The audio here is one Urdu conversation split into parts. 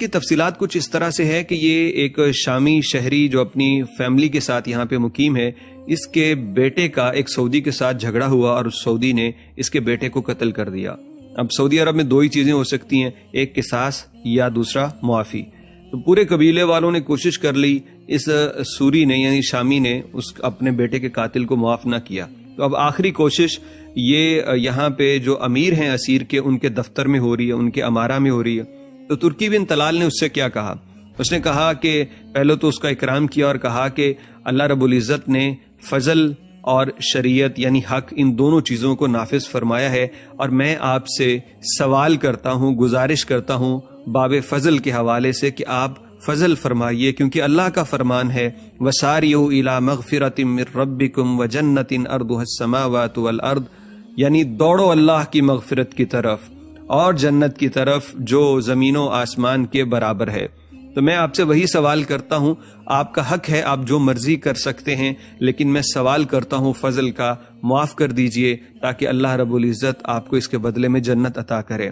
کی تفصیلات کچھ اس طرح سے ہے کہ یہ ایک شامی شہری جو اپنی فیملی کے ساتھ یہاں پہ مقیم ہے، اس کے بیٹے کا ایک سعودی کے ساتھ جھگڑا ہوا اور اس سعودی نے اس کے بیٹے کو قتل کر دیا۔ اب سعودی عرب میں دو ہی چیزیں ہو سکتی ہیں، ایک قصاص یا دوسرا معافی۔ تو پورے قبیلے والوں نے کوشش کر لی، اس سوری نے یعنی شامی نے اس اپنے بیٹے کے قاتل کو معاف نہ کیا۔ تو اب آخری کوشش یہ یہاں پہ جو امیر ہیں اسیر کے، ان کے دفتر میں ہو رہی ہے، ان کے امارہ میں ہو رہی ہے۔ تو ترکی بن طلال نے اس سے کیا کہا؟ اس نے کہا کہ پہلے تو اس کا اکرام کیا اور کہا کہ اللہ رب العزت نے فضل اور شریعت یعنی حق ان دونوں چیزوں کو نافذ فرمایا ہے، اور میں آپ سے سوال کرتا ہوں، گزارش کرتا ہوں باب فضل کے حوالے سے کہ آپ فضل فرمائیے، کیونکہ اللہ کا فرمان ہے وَسَارِعُوا إِلَىٰ مَغْفِرَةٍ مِّن رَبِّكُمْ وَجَنَّةٍ أَرْضُهَا السَّمَاوَاتُ وَالْأَرْضُ، یعنی دوڑو اللہ کی مغفرت کی طرف اور جنت کی طرف جو زمین و آسمان کے برابر ہے۔ تو میں آپ سے وہی سوال کرتا ہوں، آپ کا حق ہے، آپ جو مرضی کر سکتے ہیں، لیکن میں سوال کرتا ہوں فضل کا، معاف کر دیجئے تاکہ اللہ رب العزت آپ کو اس کے بدلے میں جنت عطا کرے۔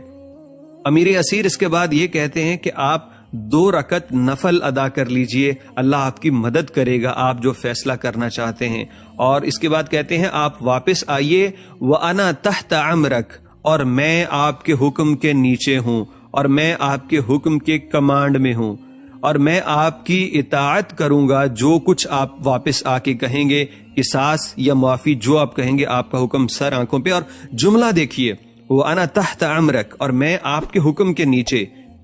امیر اسیر اس کے بعد یہ کہتے ہیں کہ آپ 2 رکعت نفل ادا کر لیجئے، اللہ آپ کی مدد کرے گا آپ جو فیصلہ کرنا چاہتے ہیں۔ اور اس کے بعد کہتے ہیں آپ واپس آئیے، وَأَنَا تَحْتَ عَمْرَكَ، اور میں آپ کے حکم کے نیچے ہوں، اور میں آپ کے حکم کے کمانڈ میں ہوں، اور میں آپ کی اطاعت کروں گا، جو کچھ آپ واپس آ کے کہیں گے، قصاص یا معافی جو آپ کہیں گے، آپ کا حکم سر آنکھوں پہ۔ اور جملہ دیکھیے، وَأَنَا تَحْتَ عَمْرَكَ، اور میں آپ کے حکم کے نیچے،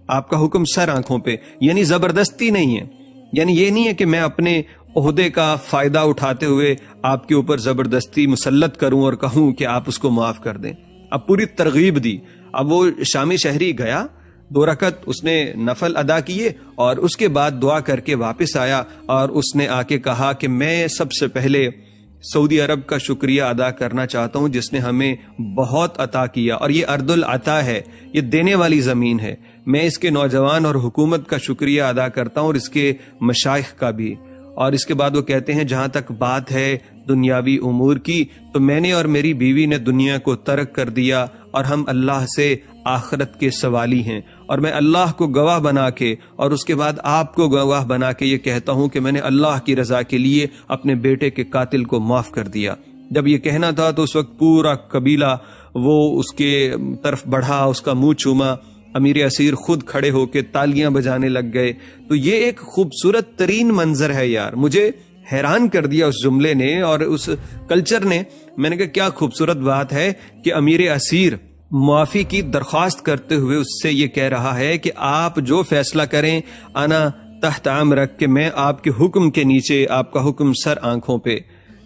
آپ کا حکم سر آنکھوں پہ، یعنی زبردستی نہیں ہے، یعنی یہ نہیں ہے کہ میں اپنے عہدے کا فائدہ اٹھاتے ہوئے آپ کے اوپر زبردستی مسلط کروں اور کہوں کہ آپ اس کو معاف کر دیں۔ اب پوری ترغیب دی۔ اب وہ شامی شہری گیا، 2 رکعت اس نے نفل ادا کیے، اور اس کے بعد دعا کر کے واپس آیا، اور اس نے آ کے کہا کہ میں سب سے پہلے سعودی عرب کا شکریہ ادا کرنا چاہتا ہوں جس نے ہمیں بہت عطا کیا، اور یہ ارض العطا ہے، یہ دینے والی زمین ہے۔ میں اس کے نوجوان اور حکومت کا شکریہ ادا کرتا ہوں، اور اس کے مشائخ کا بھی۔ اور اس کے بعد وہ کہتے ہیں جہاں تک بات ہے دنیاوی امور کی، تو میں نے اور میری بیوی نے دنیا کو ترک کر دیا، اور ہم اللہ سے آخرت کے سوالی ہیں، اور میں اللہ کو گواہ بنا کے اور اس کے بعد آپ کو گواہ بنا کے یہ کہتا ہوں کہ میں نے اللہ کی رضا کے لیے اپنے بیٹے کے قاتل کو معاف کر دیا۔ جب یہ کہنا تھا تو اس وقت پورا قبیلہ وہ اس کے طرف بڑھا، اس کا منہ چوما، امیر اسیر خود کھڑے ہو کے تالیاں بجانے لگ گئے۔ تو یہ ایک خوبصورت ترین منظر ہے یار، مجھے حیران کر دیا اس جملے نے اور اس کلچر نے۔ میں نے کہا کیا خوبصورت بات ہے کہ امیر اسیر معافی کی درخواست کرتے ہوئے اس سے یہ کہہ رہا ہے کہ آپ جو فیصلہ کریں، انا تحت امرک، کہ میں آپ کے حکم کے نیچے، آپ کا حکم سر آنکھوں پہ۔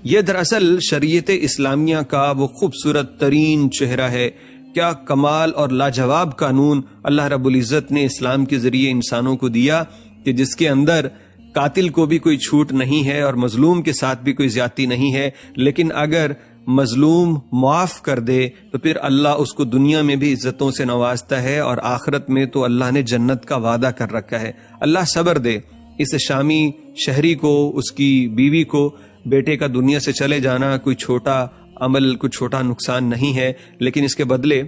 یہ دراصل شریعت اسلامیہ کا وہ خوبصورت ترین چہرہ ہے۔ کیا کمال اور لاجواب قانون اللہ رب العزت نے اسلام کے ذریعے انسانوں کو دیا کہ جس کے اندر قاتل کو بھی کوئی چھوٹ نہیں ہے اور مظلوم کے ساتھ بھی کوئی زیادتی نہیں ہے، لیکن اگر مظلوم معاف کر دے تو پھر اللہ اس کو دنیا میں بھی عزتوں سے نوازتا ہے، اور آخرت میں تو اللہ نے جنت کا وعدہ کر رکھا ہے۔ اللہ صبر دے اس شامی شہری کو، اس کی بیوی کو۔ بیٹے کا دنیا سے چلے جانا کوئی چھوٹا عمل، کوئی چھوٹا نقصان نہیں ہے، لیکن اس کے بدلے